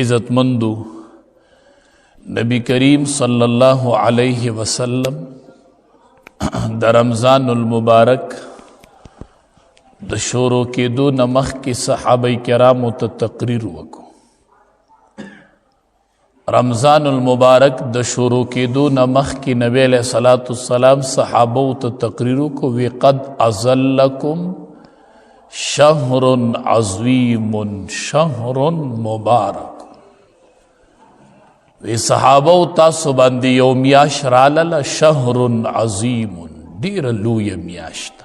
عزتمندو نبی کریم صلی اللہ علیہ وسلم د رمضان المبارک د شروع کېدو نه مخکې صحابه کرامو ته تقریر وکړو. رمضان المبارک د شروع کېدو نه مخکې نبی علیہ الصلوۃ والسلام صحابو ته تقریر وکړو وی قد اظلکم شهر عظیم شهر مبارک. وی صحابو تاسو باندې یو میاشت راغله شهر عظیم ډېره لویه میاشت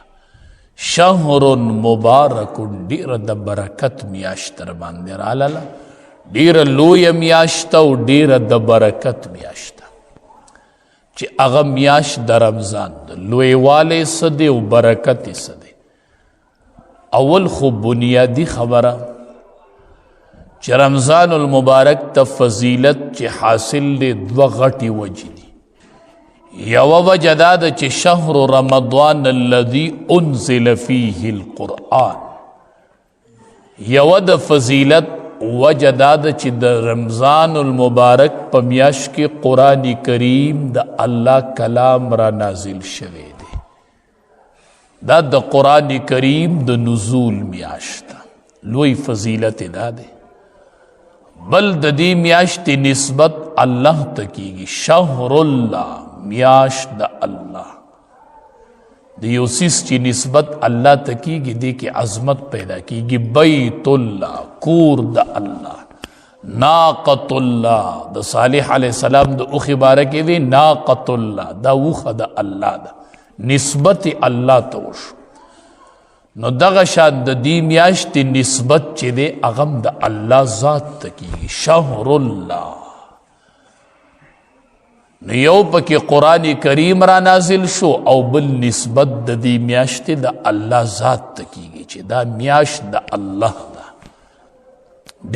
شهر مبارک ډېره د برکت میاشت در باندې راغله ډېره لویه میاشت او ډېره د برکت میاشت چې هغه میاشت د رمضان د لویوالی څه دی او برکت یې څه دی. اول خو بنیادی خبره چې رمضان المبارک ته فضیلت چې حاصل دی دوه غټې وجې دي. یوه وجه دا ده چې شهر رمضان الذي انزل فیه القرآن، یوه د فضیلت وجه دا ده چې د رمضان المبارک په میاشت کې قرآن کریم د الله کلام را نازل شوی دی. دا د قرآن کریم د نزول میاشت لوی فضیلت دا دی. بل د دې میاشتې نسبت الله ته کیږي، شهر الله میاشت د الله. د یو څیز چې نسبت الله ته کیږي دې کې عظمت پیدا کیږي. بیت الله کور د الله، ناقۃ الله د صالح علیه السلام د اوښې باره کې وی ناقۃ الله دا اوښه د الله ده، نسبت الله ته وشو. نو دغه شان د دې میاشتې نسبت چې دی هغه هم د الله ذات ته کیږي، شهر الله. نو یو پکې قرآن کریم را نازل شو او بل نسبت د دې میاشتې د الله ذات ته کیږي چې دا میاشت د الله ده،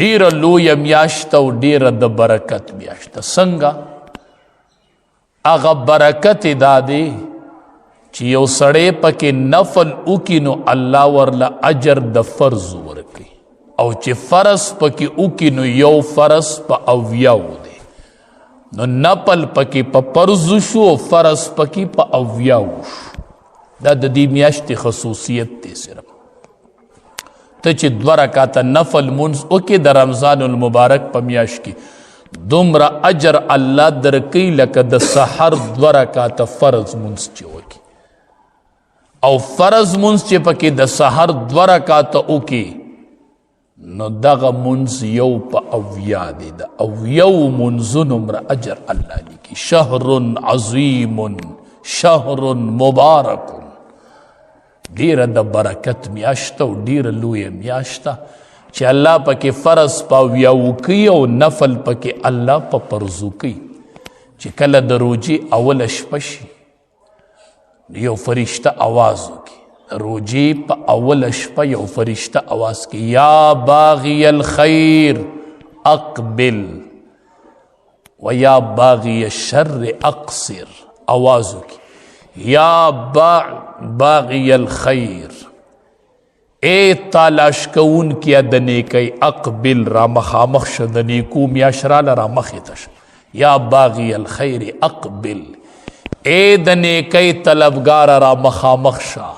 ډیره لویه میاشت او ډیره د برکت میاشت. څنګه هغه برکت دا دی چې یو سړی پکې نفل وکړي نو الله ورله اجر د فرض ورکړي، او چې فرض پکې وکړي نو یو فرض په اویاو دی. نو نفل پکې په فرض شو او فرض پکې په اویاو شو. دا د دې میاشتې خصوصیت دی. صرف ته چې 2 رکعاته نفل مونځ وکړې د رمضان المبارک په میاشت کې دومره اجر الله درکوي لکه د سحر 2 رکعاته فرض مونځ چې وکړي. او فرض منځ چې پکې د سحر 2 رکعاته وکړي نو دغه منځ یو په اویا دی، د اویاو منځونو مره اجر الله لیکي. شهر عظیم شهر مبارک، ډیره د برکت میاشته او ډیره لویه میاشته چې الله پکې فرض په اویاو کوي او نفل پکې الله په فرضو کوي. چې کله د روجې اوله شپه شي یو فرشته آواز وکړي، روجې په اوله شپه یو فرشته آواز کوي یا باغی الخیر اقبل و یا باغی الشر اقصر. آواز وکړي یا باغی الخیر، اے تلاش کوونکیه د نیکۍ، اقبل را مخامخ شه، د نیکو میاشت راله را مخې ته شه. یا باغی الخیر اقبل، اے د نیکی طلبگار را مخامخ شا.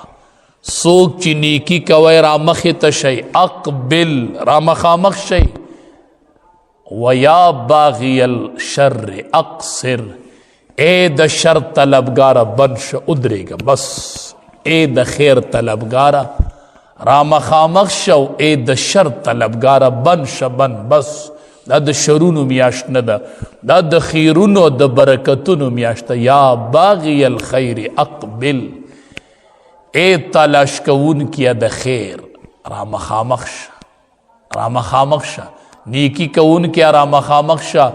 سوک چی نیکی کوئی را مخی تشی اقبل را مخامخ شی. و یا باغی الشر اقصر، اے د شر طلبگار بن شا ادرے گا بس. اے د خیر طلبگار را مخامخ شا و اے د شر طلبگار بن شا بن بس. دا د شرونو میاشت نه ده، دا د خیرونو د برکتونو میاشت ده. یا باغی الخیر اقبل، اے تلاش کوونکیه د خیر را مخامخ شه، را مخامخ شه. نیکی کوونکیه را مخامخ شه،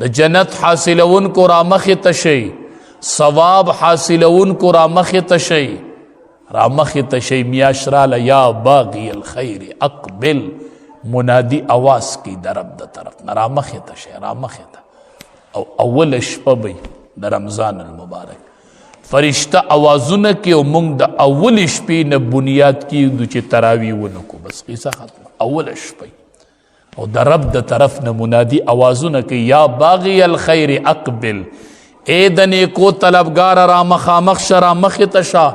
د جنت حاصلونکو را مخې ته شئ، ثواب حاصلونکو را مخې ته شئ، را مخې ته شئ. میاشت راله یا باغی الخیر اقبل، منادی آواز کی در رب د طرف نه را مخې ته شئ، را مخې ته. او اول شپه به د رمضان المبارک فرشته آوازونه کې او موږ د اول شپې نه بنیاد کیږو چې تراویح ونکو. بس قصه ختمه. اول شپه او د رب د طرف نه منادي اوازونه کوي یا باغی الخیر اقبل، اے د نیکو طلبگار را مخامخ شه، را مخې ته شه.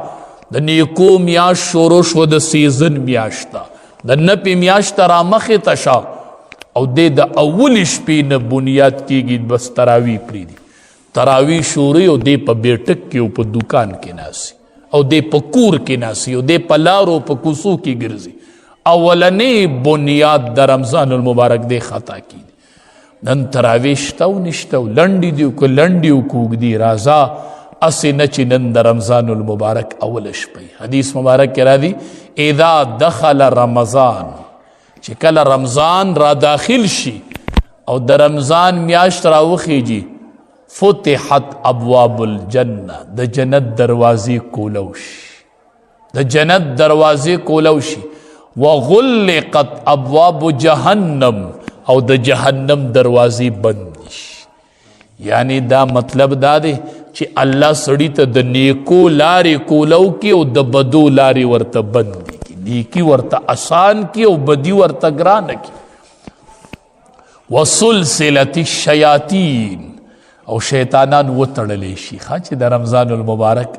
د نیکو میاشت شروع شو، د سیزن میاشته، د نپی میاشته را مخې ته شه. او د اول شپې نه بنیاد کېږي، بس تراوی پرېږدي. تراوی شوري او دی په بیټک کې او په دکان کې ناسي، او دی په کور کې ناسي، او دی په لارو په کوڅو کې ګرځي. اولنې بنیاد د رمضان المبارک دی خطا کی. نن تراوی شته او نشته، لنډې دي که لنډې او که اوږدې، راځه اسې نه چې نن د رمضان المبارک اوله شپه. حدیث مبارک کې راځي اذا دخل رمضان، چې کله رمضان را داخل شي او د رمضان میاشت را وخیږي، فتحت ابواب الجنه، د جنت دروازې کولو شي، د جنت دروازې کولو شي. وغلقت ابواب جهنم، او د جهنم دروازې بند شي. یعنی دا مطلب دا دی چې الله سړی ته د نیکو لارې کولو کی او د بدو لارې ورته بند کی، نیکی ورته آسان کی او بدی ورته ګرانه کی. وسلسلة الشیاطین، او شیطانان وتړلی شي. چې د رمضان المبارک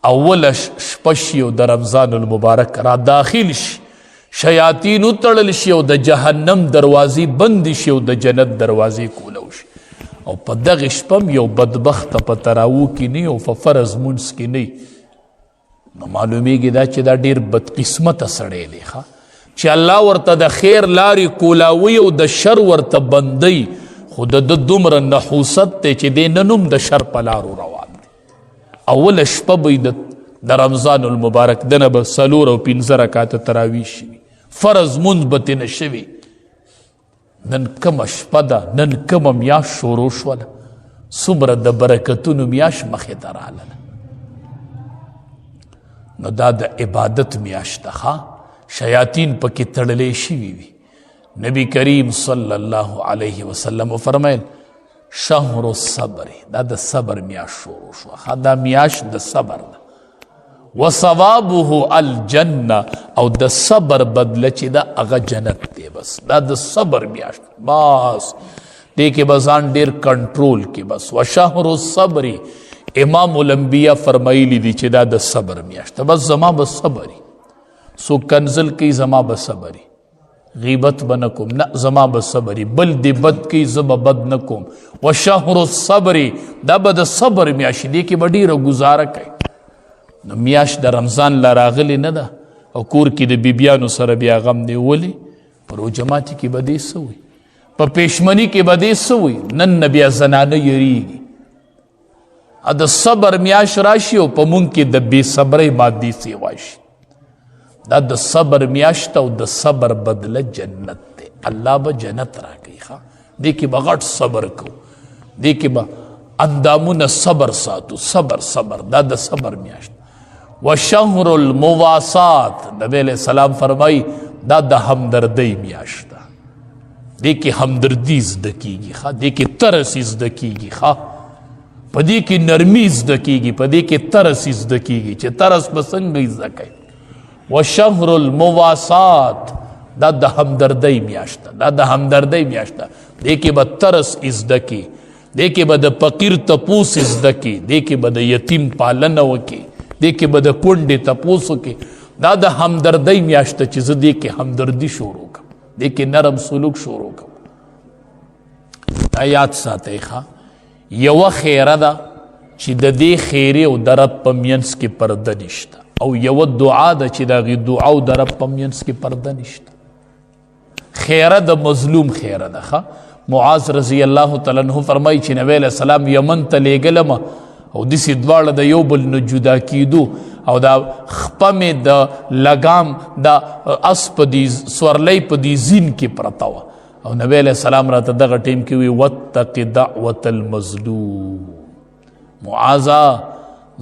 اوله شپه شي او د رمضان المبارک را داخل شي، شیاطین وتړل شي او د جهنم دروازې بند شي او د جنت دروازې کولو شي. او په دغه شپه یو بدبخته په تراوو کې نه او په فرض مونځ کې نه، نو معلومیږي دا چې دا ډېر بدقسمته سړی دی چې الله ورته د خیر لارې کولاوي او د شر ورته بندوي. خو د دومره نحوست دی چې دی ننوم د شر په لارو روان دی. اوله شپه به د رمضان المبارک دنه به 4 او 5 رکعاته تراویح شوي، فرض مونځ به ترې نه شوي. نن کومه شپه ده، نن کومه میاشت شروع شوله، څومره د برکتونو میاشت مخې ته راغله. نو دا د عبادت میاشت ده، شیاطین پکې تړلی شوي وي. نبی کریم صلی الله علیه وسلم فرمایل شهر الصبر، دا د صبر میاشت شروع شوه، دا میاشت د صبر ده. وثوابه الجنه، او د صبر بدله چې دا هغه جنت دی. بس دا د صبر میاشت، بس دې کې به ځان ډېر کنټرول کې. بس وشهر الصبر، امام الانبیاء فرمایلی دي چې دا د صبر میاشت ده. بس زما به صبري، سو کنزل کوي زما به صبري، غیبت به نه کوم، نه زما به صبري، بل دې بد کوي زه به بد نه کوم. وشهر الصبر، دا به د صبر میاشت دی کې به ډېره ګزاره کوي. نو میاشت د رمضان لا راغلی نه ده او کور کې د بیبیانو سره بیا غم دی. ولې؟ په روژه ماتي کې به دې څه وي، په پېشمني کې به دې څه وي. نن نه بیا زنانه یریږي. د صبر میاشت راشي او په مونږ کې د بې صبرۍ مادي سیوا شي. دا د صبر میاشت او د صبر بدله جنت دی. الله به جنت راکوي. دې کې به غټ صبر کوو، دې کې به اندامونه صبر ساتو. صبر دا د صبر میاشت. وشهر المواسات، نبی علیہ السلام فرمائی دا د همدردۍ میاشت ده. دې کې همدردي زده کېږي، دې کې ترس زده کېږي، په دې کې نرمي زده کېږي، په دې کې ترس زده کېږي چې ترس به څنګه زده کوي. وشهر المواسات، دا د همدردۍ میاشت ده، دا د همدردۍ میاشت ده. دې کې به ترس زده کړي، دې کې به د فقیر تپوس زده کړي، دې کې به د یتیم پالنه وکړي، دې کې به د کونډې تپوس وکړي. دا د همدردۍ میاشت ده چې زه دې کې همدردي شروع کړم، دې کې نرم سلوک شروع کړم. دا یاد ساتئ یوه خیره ده چې د دې خیرې او د رب په منځ کې پرده نشته، او یوه دعا ده چې د هغې دعا او د رب په منځ کې پرده نشته. خیره د مظلوم خیره ده. معاذ رضی الله تعالی عنہ فرمایي چې نبی علیہ السلام یمن ته لیږلم او داسې دواړه د یو بل نه جدا کېدو، او دا خپه مې د لګام د اس په دې سورلۍ په دې زین کې پرته وه، او نبی علیہ السلام راته دغه ټیم کې وی واتق دعوة المظلوم، معاذه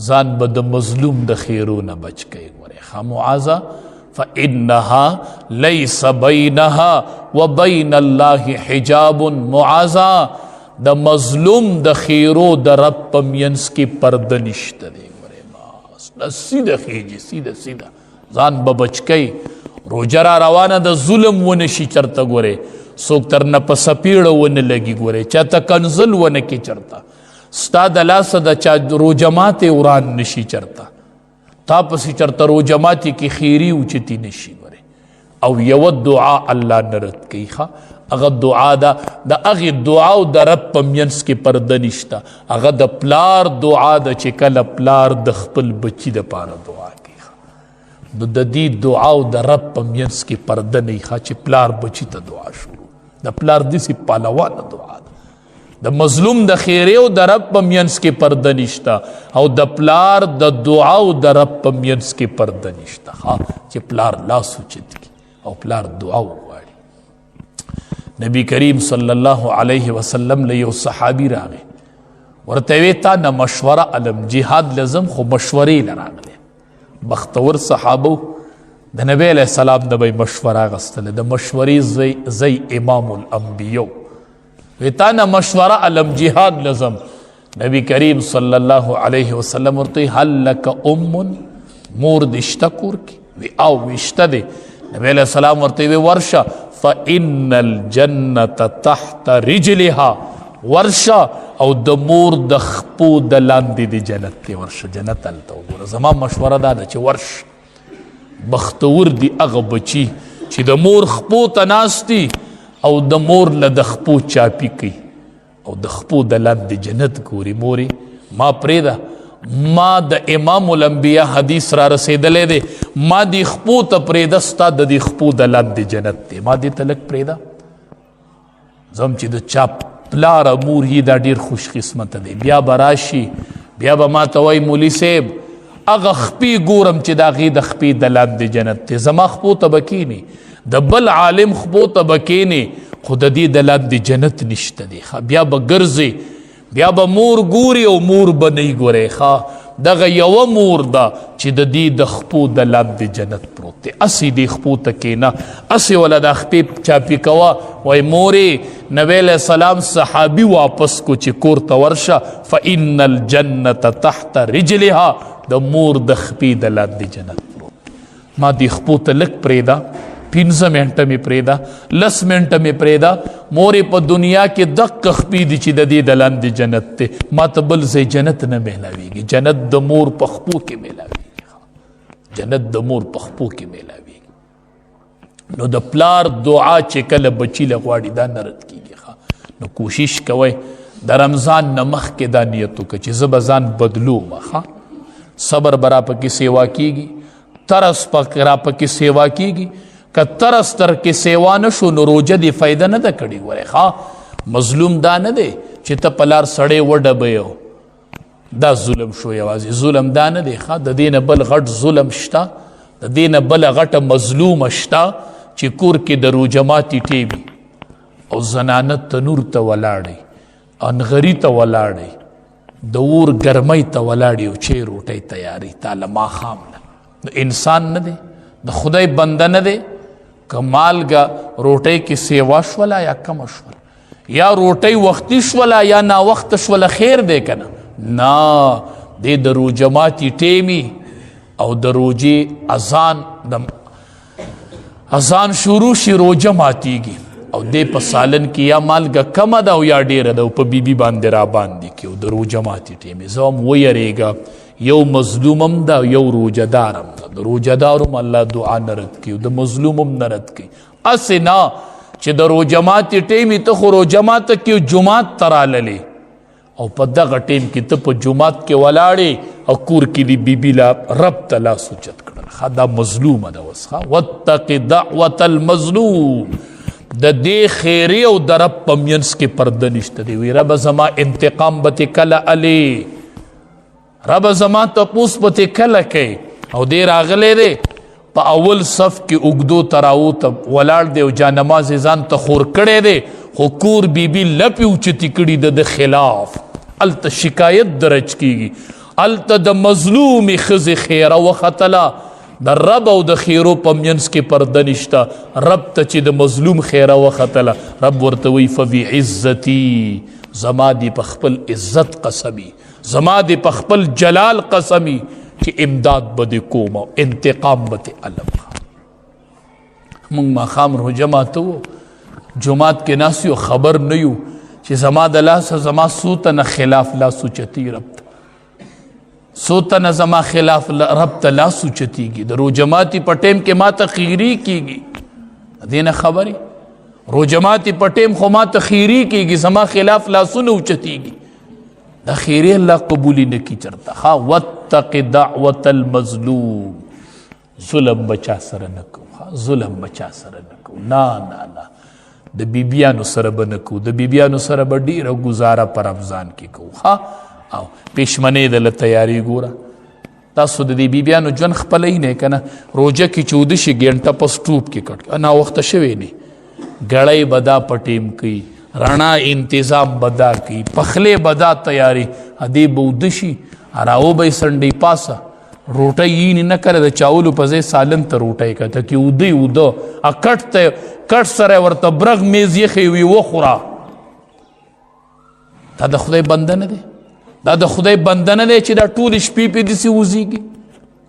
ځان به د مظلوم د خیرونه بچ کوي. ورې معاذه فإنها ليس بينها وبين الله حجاب. معاذه د مظلوم د خیرو د رب په منځ کې پرده نشته دی. بس سیده خیجي، سیده ځان به بچ کوي روجه را روانه د ظلم ونه شي چرته ګورې څوک تر نه په سپیړه ونه لګي ګورې چاته کنزل ونه کې چرته ستا د لاسه د چا روجه ماتې وران نشي چرته تا پسې چرته روجه ماتې کې خیري اوچتي نشي ګورې او یوه دعا الله نه رد کوي ښه هغه دعا ده د هغې دعا او د رب په منځ کې پرده نشته هغه د پلار دعا ده چې کله پلار د خپل بچي دپاره دعا کوي نو د دې دعا او د رب په منځ کې پرده نه وي چې پلار بچي ته دعا شروع د پلار داسې پهلوانه دعا ده د مظلوم د خیرې او د رب په منځ کې پرده نشته او د پلار د دعا او د رب په منځ کې پرده نشته چې پلار لاس اوچت کړي او پلار دعا وغواړي نبی کریم صلی الله علیه وسلم له یو صحابي راغی ورته وی تا نه مشوره علم جهاد لازم خو مشورې نه راغلی بختور صحابه د نبی علیہ السلام د به مشوره اخیستله د مشورې زی امام الانبیاء وی تا نه مشوره علم جهاد لازم نبی کریم صلی الله علیه وسلم ورته هل لک مور دې شته کور کې وی او وشته دی نبی علیہ السلام ورته وی ورشه فإن الجنة تحت رجلها ورشه او د مور د خپو د لاندې د جنت دی ورشه جنت هلته وګوره زما مشوره دا ده چې ورشه بختور دی هغه بچی چې د مور خپو ته ناست دي او د مور له د خپو چاپی کوي او د خپو د لاندې جنت ګوري مورې ما پرېږده ما د امام الانبیا حدیث را رسېدلی دی ما دې خپو ته پرېږده ستا د دې خپو د لاندې جنت دی ما دې ته لږ پرېږده زم چې د چا پلاره مور یې دا ډېر خوش قسمته دی بیا به راشي بیا به ما ته وایي مولي صاحب اغه خپې ګورم چې د هغې د خپې د لاندې جنت دی زما خپو ته به کښېني د بل عالم خپو ته به کښېني خو د دې د لاندې جنت نشته دی بیا به ګرځې بیا به مور ګوري او مور به نه یې ګورئ دغه یوه مور ده چې د دې د خپو د لاندې جنت پروت دی هسې دې خپو ته کښېنه هسې وله دا خپې چاپي کوه وایي مورې نبی علیه السلام صحابي واپس کو چې کور ته ورشه فإن الجنة تحت رجلها د مور د خپې د لاندې جنت پروت ما دې خپو ته لږ پرېږده 15 منټه مې پرېږده 10 منټه مې پرېږده مورې په دنیا کې دقه خپې دي چې د دې د لاندې جنت دی ما ته بل ځای جنت نه میلاویږي جنت د مور په خپو کې میلاویږي جنت د مور په خپو کې میلاویږي نو د پلار دعا چې کله بچی له غواړي دا نه رد کېږي نو کوشش کوئ د رمضان نه مخکې دا نیت وکړه چې زه به ځان بدلوم صبر به را پکې سیوا کېږي ترس را پکې سیوا کېږي که ترس تر کې سیوا نه شو نو روجه دې فایده نه ده کړې ګورې مظلوم دا نه دی چې ته په لار سړی وډبې دا ظلم شو یوازې ظلم دا نه دی د دې نه بل غټ ظلم شته د دې نه بله غټه مظلومه شته چې کور کې د روجه ماتې ټیوي او زنانه تنور ته ولاړی انغري ته ولاړی د اور ګرمۍ ته ولاړی او چې روټۍ تیاری تاله ماښام نه انسان نه دی د خدای بنده نه دی که مالګه روټۍ کې سیوا شوله یا کمه شوله یا روټۍ وختي شوله یا ناوخته شوله خیر دی که نه نه دی د روجه ماتې ټیمي او د روجې اذان شروع شي روجه ماتیږي او دی په سالن کې یا مالګه کمه ده او یا ډیره ده او په بیبي باندې را باندې کې او د روجه ماتې ټیمې زه هم ویریږه یو مظلومم ده یو روجه دارم ده د روجه دارم الله دعا نه رد کوي د مظلومم نه رد کوي هسې نه چې د روجه ماتې ټیمې ته خو روجه ماته کې جومات ته راللې او په دغه ټیم کې ته په جومات کې ولاړې او کور کې دې بیبي لا رب ته لاس اوچت کړل دا مظلومه ده اوس واتق دعوة المظلوم د دې خیري او د رب په منځ کې پرده نشته دی وی رب زما انتقام به تې کله علي رب زما تپوس به تې کله کوي او دی راغلی دی په اول صف کې اوږدو تراوته ولاړ دی او جانماز ځان ته خور کړی دی خو کور بیبي لپې اوچتې کړي د خلاف هلته شکایت درج کېږي هلته د مظلومې ښځې خیره وختله د رب او د خیرو په منځ کې پرده نشته رب ته چې د مظلوم خیره وختله رب ورته وایي فبعزتي زما دې په خپل عزت قسمي زما دې په خپل جلال قسمي چې امداد به دې کوم او انتقام به دې علم مونږ ماښام روژه ماتو جماعت کې ناست یو خبر نه یو چې زما د لاسه زما څو تنه خلاف لاس اوچتي رب ته څو تنه زما خلاف رب ته لاس اوچتېږي د روژه ماتي په ټیم کې ما ته خیري کېږي دې نه خبرې روژه ماتي په ټیم خو ما ته خیري کېږي زما خلاف لاسونه اوچتېږي دا خیري الله قبولی نه کړي چېرته ها واتق دعوة المظلوم ظلم بچا سره نه کوو ظلم بچا سره نه کوو نه نه نه د بیبیانو سره به نه کوو د بیبیانو سره به ډېره ګزاره په رمضان کې کوو ها او پېشمنۍ د له تیاري ګوره تاسو د دې بیبیانو ژوند خپلی نه که نه روژه کې چې اوده شي ګینټه په سټوپ کې کټ ناوخته شوی نه ګړی به دا په ټیم کوي رڼا انتظام به دا کوي پخلی به دا تیاری دې به اوده شي راو به یې سنډۍ پاسه روټۍ یې نه کړی د چاولو په ځای سالن ته روټۍ کته کې اوده یې اوده کټ ته کټ سره ورته برغ میز یخې وي وخوره دا د خدای بنده نه دی دا د خدای بنده نه دی چې دا ټولې شپې پې داسې وزېږي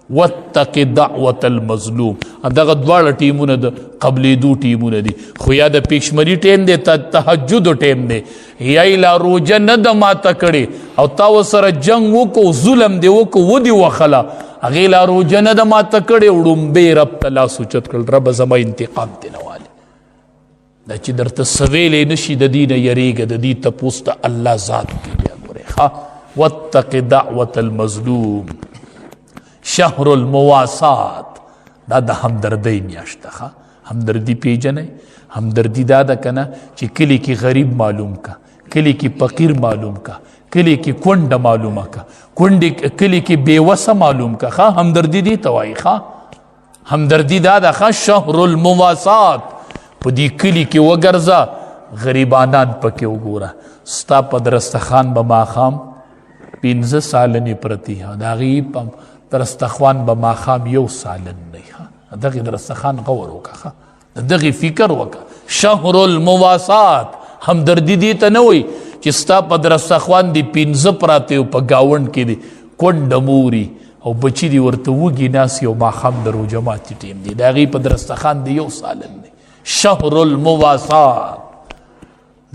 واتق دعوة المظلوم دغه دواړه ټیمونه د قبلېدو ټیمونه دي خو یا د پیشمري ټیم دی تهجدو ټیم دی یا یې لا روژه نه ده ماته کړې او تا ورسره جنګ وکړو ظلم دی وکړو ودې وخله هغې لا روژه نه ده ماته کړې وړومبې رب ته لاس اوچت کړل ربه زما انتقام دې نه والې دا چې درته څه ویلی نه شي د دې نه یریږه د دې تپوس د الله ذات کې بیا ګورې ښه واتق دعوة المظلوم شهر المواسات دا د همدردۍ میاشت ده همدردي پیژنئ همدردي دا ده که نه چې کلي کې غریب معلوم کا کلي کې فقیر معلوم کا کلي کې کونډه معلومه کا کلي کې بېوسه معلوم کا ښه همدردي دې ته وایي ښه همدردي دا ده ښه شهر المواسات په دې کلي کې وګرځه غریبانان پکې وګوره ستا په درستخان به ماښام 15 سالنې پرتي د هغې درستخوان به ماښام 1 سالن دی دغې درستخان غور وکړه د دغې فکر وکړه شهر المواسات همدردي دې ته نه وایي چې ستا په درستخوان دي 15 پراته او په ګاونډ کې دي کونډه موري او بچي دي ورته وږي ناست یو ماښام د روژه ماتي ټیم دی د هغې په درستخان دی 1 سالن دی شهر المواسات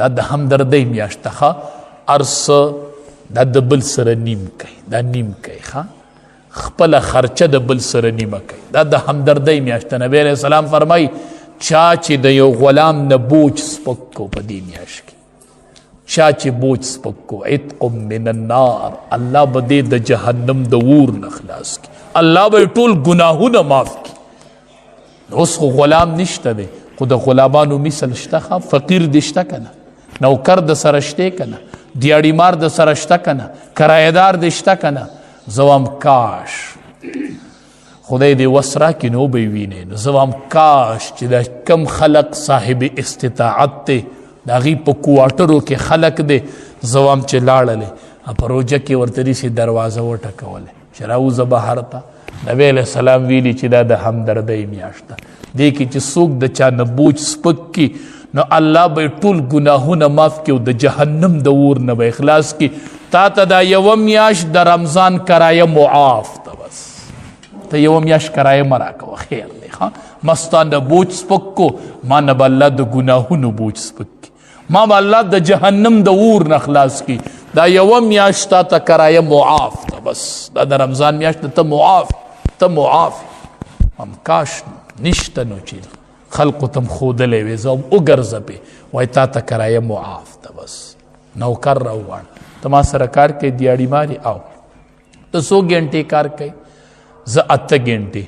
دا د همدردۍ میاشت ده هر څه دا د بل سره نیم کوي دا نیم کوي خپله خرچه د بل سره نیمه کوي دا د همدردۍ میاشت ده نبی علیه السلام فرمایي چا چې د یو غلام نه بوج سپک کو په دې میاشت کې چا چې بوج سپک کو عتق من النار الله به دې د جهنم د اور نه خلاص کړي الله به ټول ګناهونه معاف کړي اوس خو غلام نشته دی خو د غلامانو مثل شته فقیر دې شته که نه نوکر د سره شته که نه دیاړي مار د سره شته که نه کرایهدار دې شته که نه زه وایم کاش خدای دې وس راکړي نو به یې وینې نو زه وایم کاش چې دا کم خلق صاحب استطاعت دی د هغې په کوارټرو کې خلق دی زه وایم چې لاړلې په روژه کې ورته داسې دروازه وټکولې چې راوځه بهر ته نبی علیه السلام ویلي چې دا د همدردۍ میاشت ده دې کې چې څوک د چا نه بوج سپک کي نو الله به ټول ګناهونه معاف کړي او د جهنم د اور نه به اخلاص کړي تا ته دا یوه میاشت د رمضان کرایه معاف ده بس ته یوه میاشت کرایه مه راکوه خیر دی مستا نه بوج سپک کو ما نه به الله د ګناهونو بوج سپک کړي ما به الله د جهنم د اور نه خلاص کړي دا یوه میاشت تا ته کرایه معاف ده بس دا د رمضان میاشت ته معاف هم کاش نشته نو چې خلقو تم ښودلی وې زه هم وګرځه پې وایي تا ته کرایه معاف ده بس نوکر راوغواړه ته ما سره کار کوي دیاړي ماري او ته څو ګنټې کار کوي زه 8 ګنټې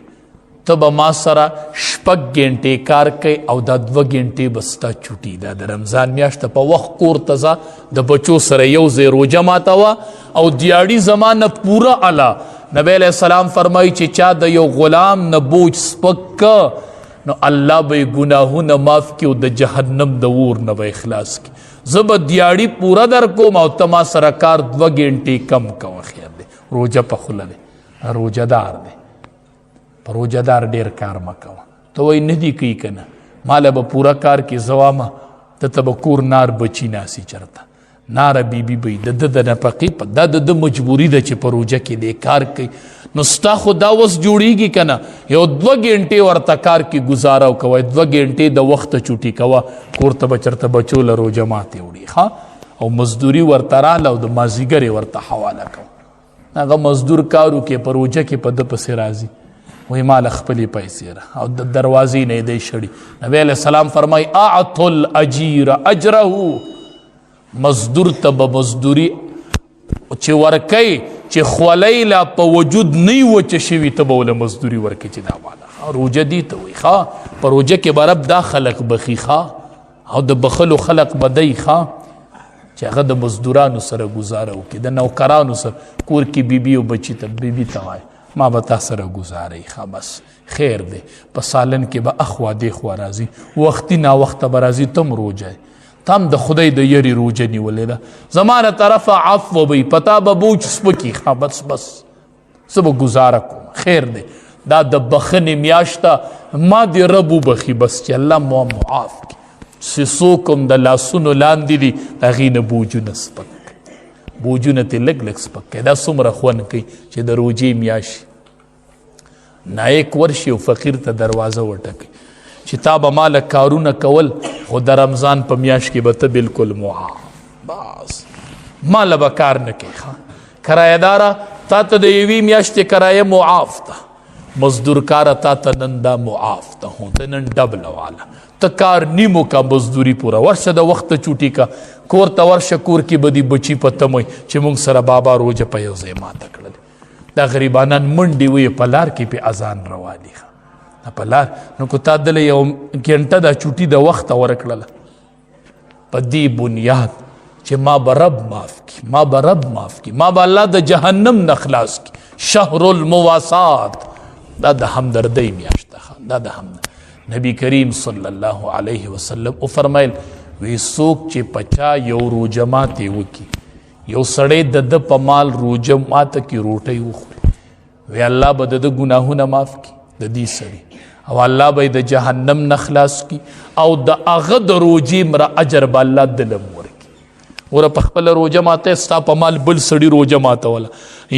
ته به ما سره 6 ګنټې کار کوي او دا 2 ګنټې به ستا چوټي دا د رمضان میاشته په وخت کور ته ځه د بچو سره یو ځای روژه ماتوه او دیاړي زما نه پوره اله نبی علیه السلام فرمایي چې چا د یو غلام نه بوج سپک که نو الله به یې ګناهونه معاف کړي او د جهنم د اور نه به اخلاص کړي زه به دیاړي پوره در کوم او ته ما سره کار 2 ګنټې کم کوه خیر دی روژه په خوله دی روژه دار دی په روژه دار ډېر کار مه کوه ته وایي نه دي کوي که نه ماله به پوره کار کې زه وامه ته ته به کور نار بچي ناسي چېرته ناره بیبي به د د نفقې په دا د مجبوري ده چې په روژه کې دی کار کوي. نو ستا خو دا وس جوړیږي که نه یو 2 غنټې ورته کار کې ګزاره وکوه 2 غنټې د وخته چوټي کوه کور ته به چېرته بچو له روژه ماتې وړي او مزدوري ورته راله او د مازدیګرې ورته حواله کوه هغه مزدور کار وکړي په روژه کې په ده پسې راځي وی مال خپلې پیسې را او د دروازې نه یې دی شړي. نبی علیه السلام فرمایي اعطوا الاجیر اجره مزدور ته به مزدوري چې ورکوي چې خولی لا په وجود نه وي وچه شوي ته به وله مزدوري ورکوي چې دا والا روژه دي ته وایي ښه په روژه کې به رب دا خلق بخي ښه او د بخلو خلق به دی ښه چې هغه د مزدورانو سره ګزاره وکړي د نوکرانو سره کور کې بیبي او بچي ته بیبي ته وایي ما به تا سره ګزارئ ښه بس خیر دی په سالن کې به اخوا دیخوا راځي وختي ناوخته به راځي تم روژه تم د خدای د یری روژه نیولې ده زما له طرفه عفو به پتا به بوج سپکي ښه بس زه به ګزاره کوم خیر دی دا د بخنې میاشته ما دې رب وبخي بس چې الله مو معاف کړي چې څوک هم د لاسونو لاندې دي د هغې نه بوجونه سپک کړي بوجونه ترې لږ لږ سپک کړي دا څومره خوند کوي چې د روژې میاشي نایک ورشي او فقیر ته دروازه وټکوي چې تا به ماله کارونه کول خو د رمضان په میاشت کې به ته بلکل معاف بس ماله به کار نه کوي کرایهداره تا ته د یوې میاشتې کرایه معاف ده مزدور کاره تا ته نن دا معاف ده هو ته نن ډبله واله ته کار نیمو کا مزدوري پوره ورشه د وخته چوټي کا کور ته ورشه کور کې به دي بچي په تموي چې موږ سره بابا روژه په یو ځای ماته کړل دا غریبانان منډې وي په لار کې پې اذان رواني په لار نو که تا دله یو ګنټه دا چوټي د وخته ورکړله په دې بنیاد چې ما به رب معاف کړي ما به رب معاف کړي ما به الله د جهنم نه خلاص کړي شهر المواسات دا د همدردۍ میاشت ده دا د همدردۍ نبی کریم صلی الله علیه وسلم وفرمیل وی څوک چې پچا یو روژه ماتې وکړي یو سړی د ده په مال روژه ماته کې روټۍ وخوري وی الله به د ده ګناهونه معاف کړي د دې سړي او الله به د جهنم نه خلاص کی او د هغه د روژې مره اجر به الله دلم ورکړي وره په خپله روژه ماته ستا په مال بل سړي روژه ماتوله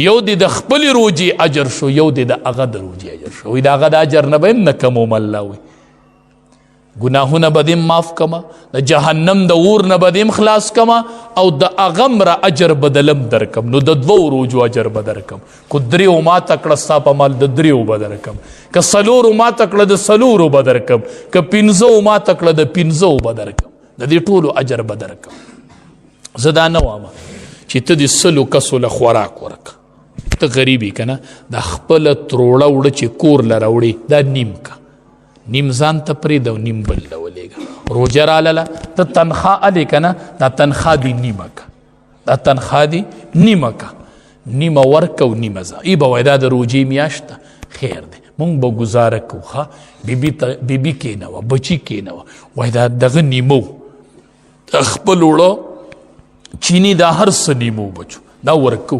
یو دې د خپلې روژې اجر شو یو دې د هغه د روژې اجر شو وایي د هغه د اجر نه به هم نه کموم الله وایي ګناهونه به دې معاف کما د جهنم د اور نه به دې هم خلاص کما او د هغه مره اجر به دلم درکم نو د 2 روژو اجر به درکم که 3 ماته کړه ستا په مال د 3 به درکم که 4 ماته کړه د 4 به درکم که 15 ماته کړه د 15 به درکم د دې ټولو اجر به درکم زه دا نه وایم چې ته د 100 کسو له خوراک ورکه ته غریبي که نه د خپله تروړه وړه چې کور له راوړې دا نیم که نیم ځان ته پرېږده او نیم بل له ولېږه روژه رالاله ته تنخوا هلې که نه دا تنخوا دې نیمه که دا تنخوا دې نیمه که نیمه ورکه او نیمه ځه ای به وایي دا د روژې میاشت ده خیر دی مونږ به ګزاره کوو ښه بیبي کېنوه بچي کېنوه وایي دا دغه نیمو د خپل وړه چینی دا هر څه نیمو بچو دا ورکو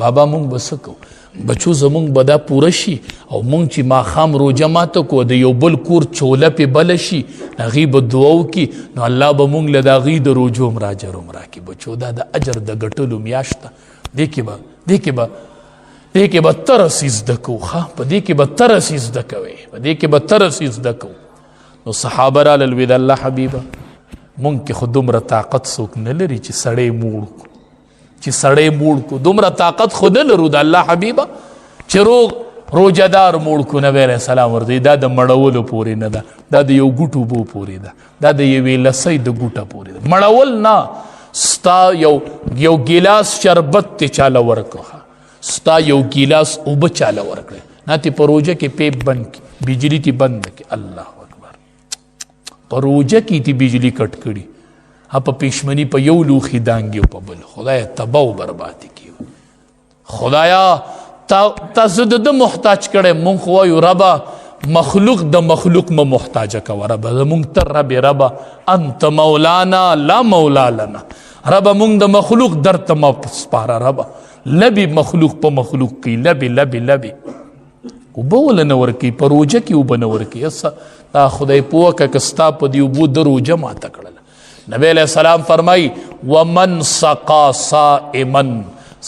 بابا مونږ به څه کوو بچو زمونږ به دا پوره شي او مونږ چې ماښام روژه ماته کو د یو بل کور چوله پې بله شي هغې به دعا وکړي نو الله به مونږ له د هغې د روژو هم اجر هم راکړي بچو دا د اجر د ګټلو میاشت ده دې کې به ترسې زده کوو ښه په دې کې به ترسې زده کوئ په دې کې به ترسې زده کوو نو صحابه رالل وی د الله حبیبه مونږ کې خو دومره طاقت څوک نه لري چې سړی موړ کو چې سړی موړ کو دومره طاقت خو نه لرو د الله حبیبه چې روژهدار موړ کو نبی علیه السلام ورته دا د مړولو پورې نه ده دا د یو ګوټو بو پورې ده دا د یوې لسۍ د ګوټه پورې ده مړول نه ستا یو ګیلاس شربت ته چاله ورکړه ستا یو ګیلاس اوبه چاله ورکړه نه تی په روژه کې پیپ بند کړي بجلی تی بند کړي الله اکبر په روژه کې تی بجلی کټ کړي په پښمنی په یو لوخي دانګي په بل خدای تباہ او برباد کیو خدایا تاسو د محتاج کړي مونږ وایو ربا مخلوق د مخلوق ما محتاج کا ربا مونږ تر ربا انت مولانا لا مولا لنا ربا مونږ د مخلوق درته ما سپاره ربا لبي مخلوق په مخلوق کی لبي وبول نه ورکی په روجه کی وبنور کی اسا دا خدای پوکه کستا په دی وبو د روجه ما تکړه نبی علیہ السلام فرمائی ومن سقا صائما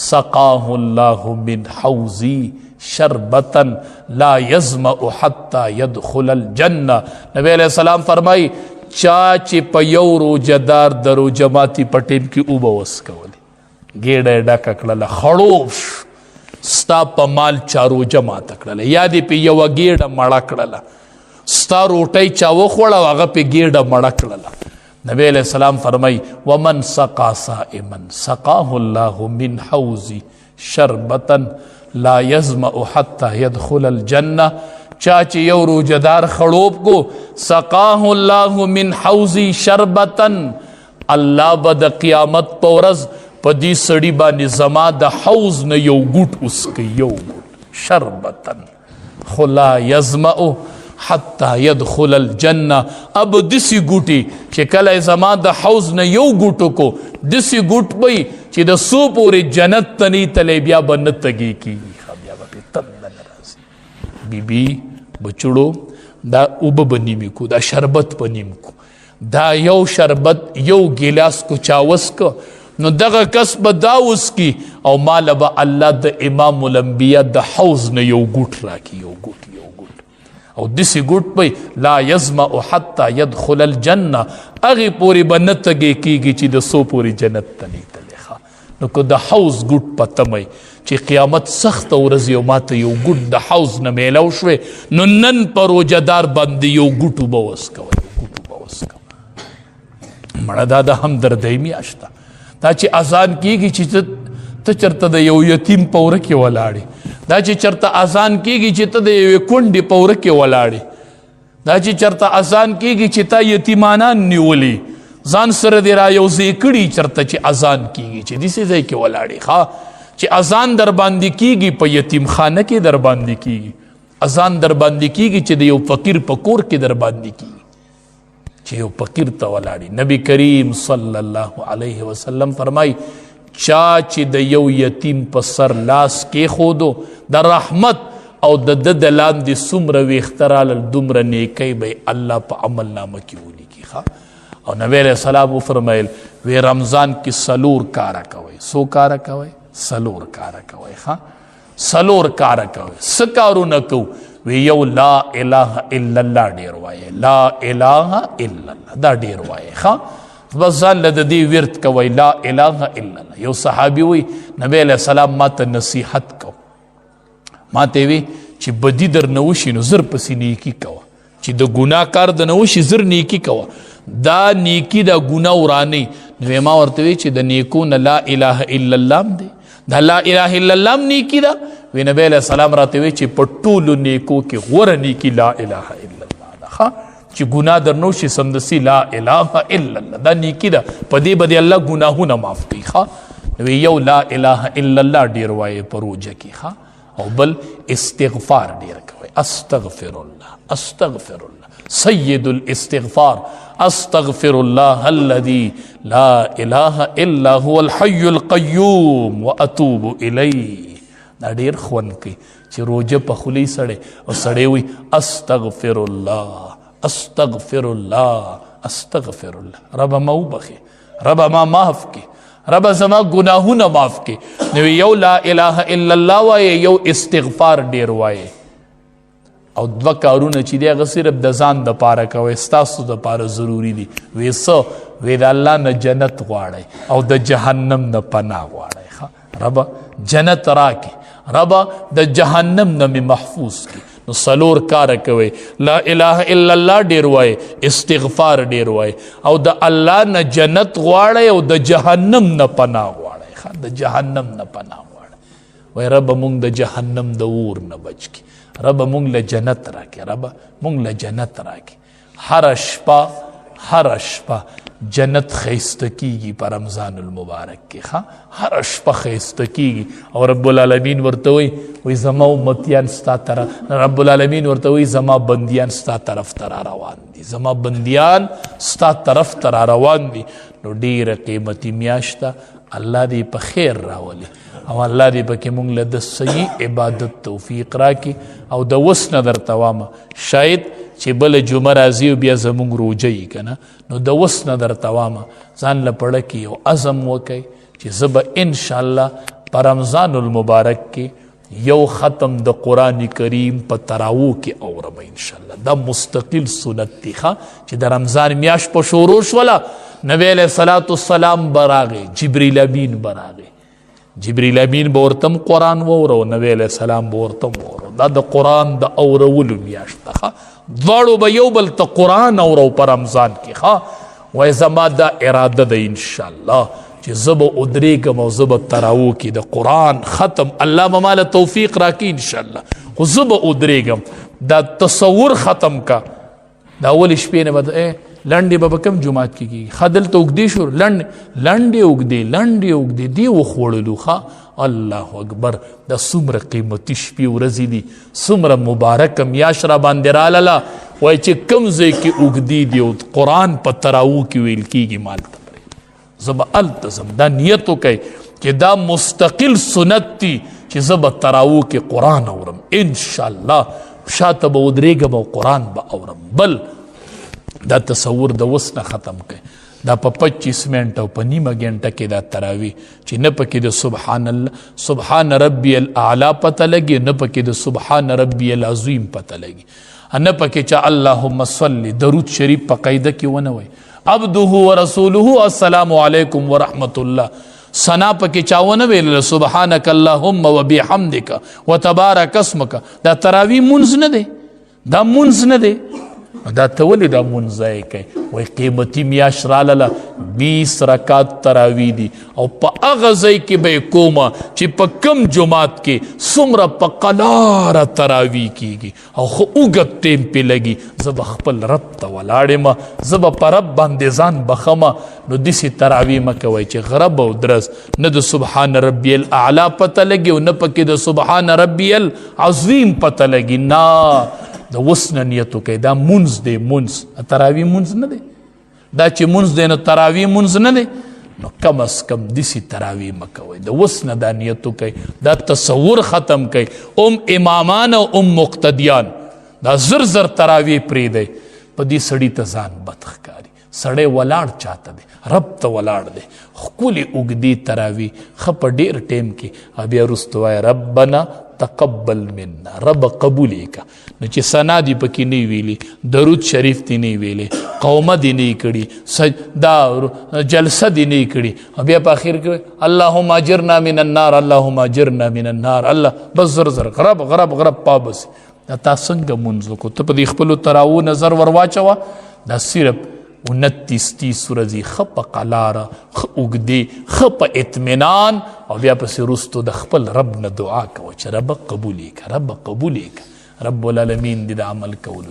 سقاه الله من حوزی شربتا لا یظمأ حتی یدخل الجنہ. نبی علیہ السلام فرمائی چاچی پا یو روجدار در روجہ ماتی پٹین کی اوبا وسکولی گیڑا ڈاکا کڑلا خڑوش ستا پا مال چا روجہ ماتا کڑلا یادی پی یو گیڑا مڑا کڑلا ستا روٹای چاو خوڑا واغا پی گیڑا مڑا کڑلا. نبی علیہ السلام فرمائی ومن سقا صائما سقاه اللہ من حوزی شربتا لا یظمأ حتی یدخل الجنہ. چاچے یو روجدار خڑوب کو سقاه اللہ من حوزی شربتا اللہ بد قیامت پورز پدی سڑی بانی زما دا حوز نا یو گوٹ اسکی یو گوٹ شربتا خلا یظمأ حتی یدخل الجنہ. اب دسی گوٹی چی کل زما دا حوز نا یو گوٹو کو دسی گوٹ بئی چی دا سو پوری جنت تنی تلے بیا بنتگی کی بیا با پی تند نرازی بی بی بچڑو دا اوب بنیمی کو دا شربت بنیم کو دا یو شربت یو گلاس کو چاوس کو نو دغه کس به داوس کی او مال با اللہ دا امام الانبیاء دا حوز نا یو گوٹ راکی یو گوٹ او دسی گوٹ پی لا یظمأ حتی یدخل الجنہ اغی پوری بنتگی کیگی چی دا سو پوری جنت تنی تلیخا. نو که دا حوز گوٹ پتمی چی قیامت سخت و رزی و مات یو گوٹ دا حوز نمیلو شوی نو نن پر روجدار بندی یو گوٹو بوسکو مڑا دا ہم دردیمی آشتا دا چی ازان کیگی چی تا چرتا دا یو یتیم پورکی ولاڑی دا چی چرتا ازان کیگی چی تا دا یو کنڈی پورکی ولاڑی دا چی چرتا ازان کیگی چی تا یتیمانان نیولی زان سر دی را یو زیکڑی چرتا چی ازان کیگی چی دیسی زی کی ولاڑی خواہ چی ازان در باندی کیگی پا یتیم خانہ کی در باندی کیگی ازان در باندی کیگی چی دا یو فقیر پکور کی در باندی کیگی چی یو فقیر تا ولاڑی. نبی کریم صلی اللہ علیہ وسلم فرمائی چاچی دا یو یتیم پا سر لاس کے خودو دا رحمت او دا دلان دی سمر ویخترال دمر نیکی بے اللہ پا عمل نامہ کی ہولی کی خواہ. اور نبی علیہ السلام فرمائل وی رمضان کی سلور کارا کوئی سو کارا کوئی سلور کارا کوئی خواہ سلور کارا کوئی سکارو نکو وی یو لا الہ الا اللہ دیر وائے لا الہ الا اللہ دا دیر وائے خواہ بس ځان له د دې ورت کوئ لا اله الا الله. یو صحابي وی نبی علیہ السلام ما ته نصیحت کو ما ته وی چې بدی در نه وشي نو زر پسې نیکی کوه چې د ګناه کار د نه وشي زر نیکی کوه دا نیکی دا ګناه ورانی. نو ما ورته وی چې د نیکو نه لا اله الا الله دی دا لا اله الا الله نیکی دا. وی نبی علیہ السلام راته وی چې په ټولو نیکو کې غوره نیکی لا اله الا الله ده چی گناہ در نوشی سمدسی لا الہ الا اللہ دا نیکی دا پدی بدی اللہ گناہو نا معاف کی خواہ یو لا الہ الا اللہ دیر وائے پروجہ کی خواہ او بل استغفار دیر کوئے استغفر اللہ سید الاستغفار استغفر اللہ الذی لا الہ الا هو الحی القیوم واتوب الی. دا دیر خون کی چی روجہ پخلی سڑے اور سڑے ہوئی استغفر اللہ استغفر اللہ رب ما بخی رب ما معاف کی رب زما گناہو نا معاف کی. نو یو لا الہ الا اللہ وائے یو استغفار دیر وائے او دو کارون چی دے اگر صرف دا زان دا پارا کوئے ستاسو دا پارا ضروری دی ویسو وید اللہ نا جنت غواڑے او دا جہنم نا پناہ غواڑے. رب جنت راکی رب دا جہنم نا میں محفوظ کی. نو سلور کار کوئے لا الہ الا اللہ دیر وائے استغفار دیر وائے او دا اللہ نا جنت غواڑے او دا جہنم نا پناہ غواڑے دا جہنم نا پناہ غواڑے. وی رب مونگ دا جہنم دا اور نا بچ کی رب مونگ لجنت راکی رب مونگ لجنت راکی. ہر اشپا جنت خیستکی گی پر رمضان المبارک کی ہر اشپا خیستکی گی. اور رب العالمین ورتوئی وی زما امتیان ستا طرف رب العالمین ورتوئی زما بندیان ستا طرف ترا روان دی زما بندیان ستا طرف ترا روان دی. نو دیر قیمتی میاشتا اللہ دی پا خیر راولی او اللہ دی پا کہ مونگ لد صحیح عبادت توفیق را کی او دا وسن در تواما شاید چې بل جمعه راځي او بیا زمونږ روژه یي که نه، نو د اوس نه درته وامه ځان له پړه کې یو عزم وکئ چې زه به انشاءالله په رمضان المبارک کې یو ختم د قرآن کریم په تراوو کې اورم انشاءالله. دا مستقل سنت دی چې د رمضان میاشت په شروع شوله، نبی علیه الصلاة والسلام به راغی، جبریل امین به راغی، جبریل امین به ورته هم قرآن واوره او نبی علیه السلام به ورته هم واوره. دا د قرآن د اورولو میاشت ده، دواړو به یو بل ته قرآن اورو په رمضان کې. وایي زما دا اراده ده انشاءالله چې زه به ودرېږم او زه به تراوو کې د قرآن ختم الله به ماله توفیق راکړي انشاءالله، خو زه به ودرېږم. دا تصور ختم کا، دا اول شپې نه به لنډې به کم جومات کې کېږي، ښه دلته اوږدې شو، لنډې اوږدې دې وخوړلو. ښه الله اکبر، دا څومره قیمتي شپې ورځې دي، څومره مبارکه میاشت را باندې رالاله. وایي چې کوم ځای کې اوږدې دي او قرآن په تراوو کې ویل کېږي مالته زه به هلته ځم. دا نیت وکئ چې دا مستقل سنت دی چې زه به تراوو کې قرآن اورم انشاءالله، شاته به ودرېږم او قرآن به اورم. بل دا تصور د اوس نه ختم کړئ، دا په 25 منټه او په نیمه ګنټه کې دا تراوی چې نه پکې د سبحان الله سبحان ربی الاعلی پته لګي، نه پکې د سبحان ربی العظیم پته لګي، نه پکې چې اللهم صل درود شریف په قاعده کې ونه وایي، عبده ورسوله السلام علیکم ورحمت الله ثنا پکې چاونه ویل، سبحانک اللهم وبحمدک وتبارک اسمک. دا تراوی منځ نه دی، دا منځ نه دی. دا ته ولې دا منځ ځای کوي؟ وایي قیمتي میاشت رالاله، 20 رکات تراوی دي او په هغه ځای کې به یې کومه چې په کم جومات کې څومره په قلاره تراوی کېږي او ښه اوږد ټیم پې لګي. زه به خپل رب ته ولاړ یم، زه به په رب باندې ځان بخمه. نو داسې تراوی مه کوئ چې غرب او درز نه د سبحان ربی الاعلی پته لګي او نه پکې د سبحان ربی العظیم پته لګي. نه، د اوس نه نیت وکئ، دا منځ دی، منځ تراوی منځ نه دی. دا چې منځ دی نو تراوی منځ نه دی، نو کم از کم داسې تراوی مه کوئ. د اوس نه دا نیت وکئ، دا تصور ختم کئ. امامان او مقتدیان دا زر زر تراوی پرېږدئ، په دې سړي ته ځان بد ښکاري. سړی ولاړ چاته دی؟ رب ته ولاړ دی. ښکلې اوږدې تراوی ښه په ډېر ټیم کې بیا وروسته وایه ربنا تقبل منا، رب قبول یې که. نو چې ثنا دې پکې نه ویلي، درود شریف دې نه ویلي، قومه دې نه کړي، دا جلسه دې نه کړي، بیا په اخر کې اللهم اجرنا من النار، اللهم اجرنا من النار، الله بس زر زر غرب غرب غرب پابس. دا تا څنګه منځ وکړو؟ ته په دې خپلو تراوو نظر ور واچوه. دا صرف 29 ورځې ښه په قلاره، ښه اوږدې، ښه په اطمینان، او بیا پسې وروستو د خپل رب نه دعا کوه چې رب قبول یې که، رب قبول یې که. رب العالمین دې د عمل کولو